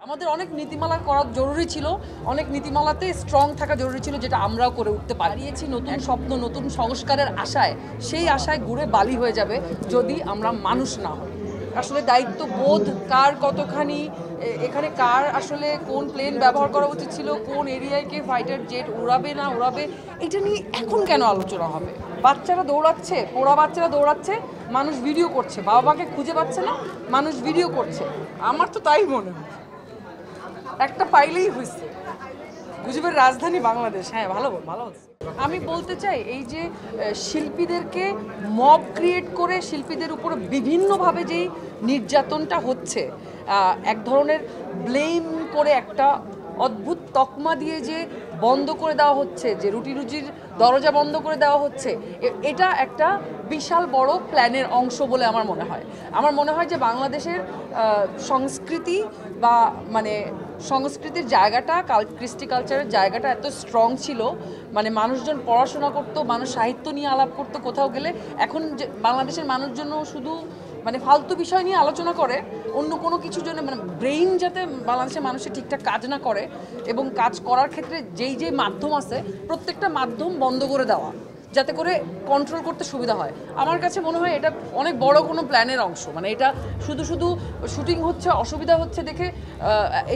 আমাদের অনেক নীতিমালা করা জরুরি ছিল, অনেক নীতিমালাতে স্ট্রং থাকা জরুরি ছিল, যেটা আমরাও করে উঠতে পারিয়েছি। নতুন স্বপ্ন, নতুন সংস্কারের আশায়, সেই আশায় ঘুরে বালি হয়ে যাবে যদি আমরা মানুষ না হই। আসলে দায়িত্ববোধ কার কতখানি, এখানে কার আসলে কোন প্লেন ব্যবহার করা উচিত ছিল, কোন এরিয়ায় কে ফাইটার জেট উড়াবে না উড়াবে, এটা নিয়ে এখন কেন আলোচনা হবে? বাচ্চারা দৌড়াচ্ছে, পোড়া বাচ্চারা দৌড়াচ্ছে, মানুষ ভিডিও করছে, বাবা মাকে খুঁজে পাচ্ছে না, মানুষ ভিডিও করছে। আমার তো তাই মনে হয়, একটা পাইলেই হয়েছে। গুজবের রাজধানী বাংলাদেশ। হ্যাঁ, ভালো ভালো। আমি বলতে চাই, এই যে শিল্পীদেরকে মব ক্রিয়েট করে শিল্পীদের উপর বিভিন্নভাবে যেই নির্যাতনটা হচ্ছে, এক ধরনের ব্লেম করে একটা অদ্ভুত তকমা দিয়ে যে বন্ধ করে দেওয়া হচ্ছে, যে রুটি রুজির দরজা বন্ধ করে দেওয়া হচ্ছে, এটা একটা বিশাল বড় প্ল্যানের অংশ বলে আমার মনে হয়। আমার মনে হয় যে বাংলাদেশের সংস্কৃতি বা মানে সংস্কৃতির জায়গাটা, কৃষ্টি কালচারের জায়গাটা এত স্ট্রং ছিল, মানে মানুষজন পড়াশোনা করতো, মানুষ সাহিত্য নিয়ে আলাপ করতো কোথাও গেলে। এখন যে বাংলাদেশের মানুষজন শুধু মানে ফালতু বিষয় নিয়ে আলোচনা করে, অন্য কোনো কিছুর জন্য, মানে ব্রেইন যাতে বাংলাদেশের মানুষের ঠিকঠাক কাজ না করে, এবং কাজ করার ক্ষেত্রে যেই মাধ্যম আছে প্রত্যেকটা মাধ্যম বন্ধ করে দেওয়া, যাতে করে কন্ট্রোল করতে সুবিধা হয়। আমার কাছে মনে হয় এটা অনেক বড় কোনো প্ল্যানের অংশ। মানে এটা শুধু শুধু শুটিং হচ্ছে, অসুবিধা হচ্ছে দেখে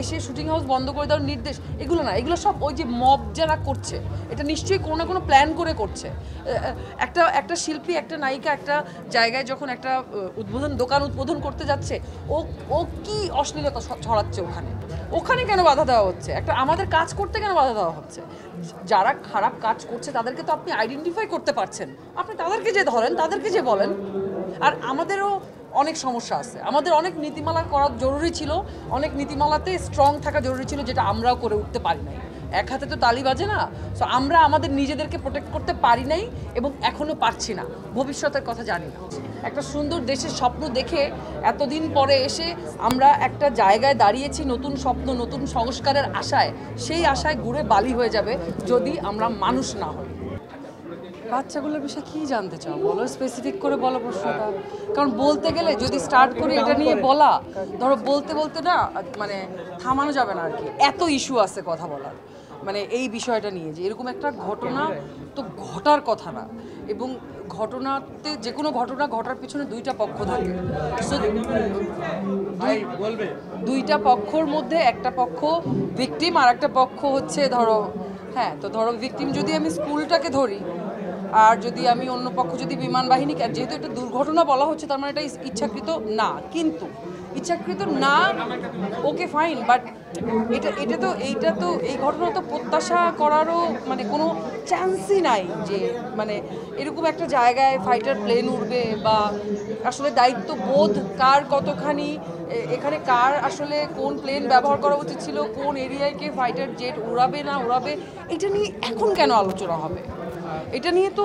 এসে শুটিং হাউস বন্ধ করে দেওয়ার নির্দেশ, এগুলো না, এগুলো সব ওই যে মব যারা করছে, এটা নিশ্চয়ই কোনো না কোনো প্ল্যান করে করছে। একটা শিল্পী, একটা নায়িকা একটা জায়গায় যখন একটা দোকান উদ্বোধন করতে যাচ্ছে, ও কি অশ্লীলতা ছড়াচ্ছে ওখানে কেন বাধা দেওয়া হচ্ছে? একটা আমাদের কাজ করতে কেন বাধা দেওয়া হচ্ছে? যারা খারাপ কাজ করছে তাদেরকে তো আপনি আইডেন্টিফাই করতে পারছেন, আপনি তাদেরকে যে ধরেন, তাদেরকে যে বলেন। আর আমাদেরও অনেক সমস্যা আছে, আমাদের অনেক নীতিমালা করা জরুরি ছিল, অনেক নীতিমালাতে স্ট্রং থাকা জরুরি ছিল, যেটা আমরাও করে উঠতে পারি নাই। এক হাতে তো তালি বাজে না। সো আমরা আমাদের নিজেদেরকে প্রোটেক্ট করতে পারি নাই, এবং এখনও পারছি না, ভবিষ্যতের কথা জানি না। একটা সুন্দর দেশের স্বপ্ন দেখে এতদিন পরে এসে আমরা একটা জায়গায় দাঁড়িয়েছি, নতুন স্বপ্ন, নতুন সংস্কারের আশায়, সেই আশায় ঘুরে বালি হয়ে যাবে যদি আমরা মানুষ না হই। বাচ্চাগুলোর বিষয়ে কী জানতে চাও বলো, স্পেসিফিক করে বলো প্রশ্নটা। কারণ বলতে গেলে যদি স্টার্ট করি এটা নিয়ে বলা, ধরো বলতে বলতে না মানে থামানো যাবে না আর কি, এত ইস্যু আছে কথা বলার। মানে এই বিষয়টা নিয়ে যে এরকম একটা ঘটনা তো ঘটার কথা না, এবং ঘটনাতে যে কোনো ঘটনা ঘটার পিছনে দুইটা পক্ষ থাকে। দুইটা পক্ষর মধ্যে একটা পক্ষ ভিকটিম আর একটা পক্ষ হচ্ছে ধরো, হ্যাঁ, তো ধরো ভিকটিম যদি আমি স্কুলটাকে ধরি, আর যদি আমি অন্য পক্ষ যদি বিমান বাহিনী, যেহেতু এটা দুর্ঘটনা বলা হচ্ছে, তার মানে এটা ইচ্ছাকৃত না, কিন্তু ইচ্ছাকৃত না, ওকে ফাইন, বাট এইটা তো এই ঘটনা তো প্রত্যাশা করারও মানে কোনো চান্সই নাই যে মানে এরকম একটা জায়গায় ফাইটার প্লেন উড়বে, বা আসলে দায়িত্ববোধ কার কতখানি, এখানে কার আসলে কোন প্লেন ব্যবহার করা উচিত ছিল, কোন এরিয়ায় কে ফাইটার জেট উড়াবে না উড়াবে, এটা নিয়ে এখন কেন আলোচনা হবে? এটা নিয়ে তো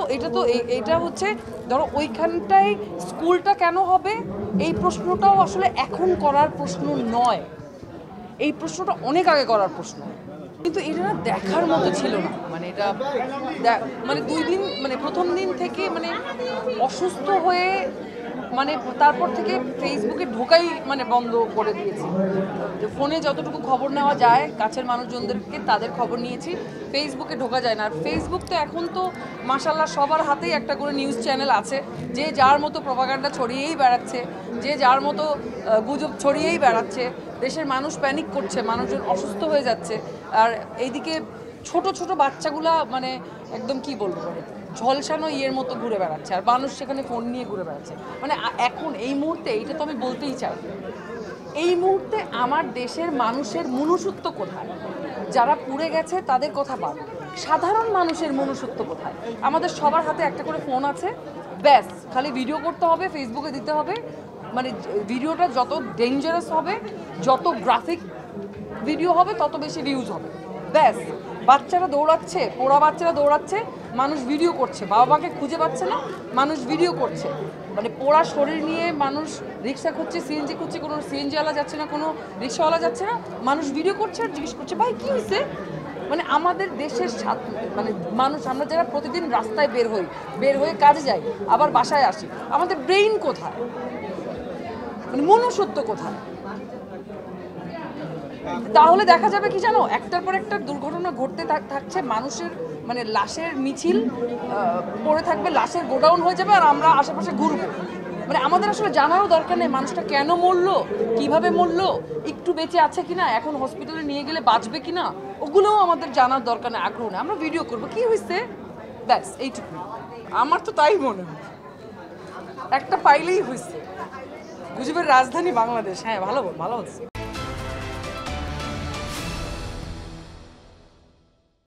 এটা হচ্ছে ধরো ওইখানটায় স্কুলটা কেন হবে, এই প্রশ্নটাও আসলে এখন করার প্রশ্ন নয়, এই প্রশ্নটা অনেক আগে করার প্রশ্ন। কিন্তু এটা না দেখার মতো ছিল না, মানে এটা মানে 2 দিন, মানে প্রথম দিন থেকে মানে অসুস্থ হয়ে, মানে তারপর থেকে ফেসবুকে ঢোকাই মানে বন্ধ করে দিয়েছি। ফোনে যতটুকু খবর নেওয়া যায় কাছের মানুষজনদেরকে, তাদের খবর নিয়েছি, ফেসবুকে ঢোকা যায় না। আর ফেসবুক তো এখন তো মাশাআল্লাহ সবার হাতেই একটা করে নিউজ চ্যানেল আছে, যে যার মতো প্রপাগান্ডা ছড়িয়েই বেড়াচ্ছে, যে যার মতো গুজব ছড়িয়েই বেড়াচ্ছে, দেশের মানুষ প্যানিক করছে, মানুষজন অসুস্থ হয়ে যাচ্ছে। আর এইদিকে ছোট ছোট বাচ্চাগুলা মানে একদম কি বলবো, ঝলসানো ইয়ের মতো ঘুরে বেড়াচ্ছে, আর মানুষ সেখানে ফোন নিয়ে ঘুরে বেড়াচ্ছে। মানে এখন এই মুহূর্তে এইটা তো আমি বলতেই চাই, এই মুহূর্তে আমার দেশের মানুষের মনুষ্যত্ব কোথায়? যারা পুড়ে গেছে তাদের কথা বাদ, সাধারণ মানুষের মনুষ্যত্ব কোথায়? আমাদের সবার হাতে একটা করে ফোন আছে, ব্যাস খালি ভিডিও করতে হবে, ফেসবুকে দিতে হবে। মানে ভিডিওটা যত ডেঞ্জারাস হবে, যত গ্রাফিক ভিডিও হবে, তত বেশি ভিউজ হবে, ব্যাস। বাচ্চারা দৌড়াচ্ছে, পোড়া বাচ্চারা দৌড়াচ্ছে, মানুষ ভিডিও করছে, বাবা মাকে খুঁজে পাচ্ছে না, মানুষ ভিডিও করছে। মানে পোড়া শরীর নিয়ে মানুষ রিক্সা খুঁজছে, সিএনজি খুঁজছে, কোনো সিএনজিওয়ালা যাচ্ছে না, কোনো রিক্সাওয়ালা যাচ্ছে না, মানুষ ভিডিও করছে আর জিজ্ঞেস করছে ভাই কী হয়েছে। মানে আমাদের দেশের মানে মানুষ, আমরা যারা প্রতিদিন রাস্তায় বের হয়ে কাজে যাই, আবার বাসায় আসি, আমাদের ব্রেইন কোথায়? মানে মনুষ্যত্ব কোথায়? তাহলে দেখা যাবে কি জানো, একটার পর একটা দুর্ঘটনা ঘটতে থাকছে, মানুষের মানে লাশের মিছিল পড়ে থাকবে, লাশের গোডাউন হয়ে যাবে, আর আমরা আশেপাশে ঘুরবো। মানে আমাদের আসলে জানারও দরকার নেই মানুষটা কেন মরলো, কিভাবে মরলো, একটু বেঁচে আছে কিনা, এখন হসপিটালে নিয়ে গেলে বাঁচবে কিনা, ওগুলোও আমাদের জানার দরকার নেই, আগ্রহ নেই। আমরা ভিডিও করবো কি হয়েছে, ব্যাস এইটুকু। আমার তো তাই মনে হয়, একটা পাইলেই হয়েছে। গুজবের রাজধানী বাংলাদেশ। হ্যাঁ, ভালো ভালো হচ্ছে।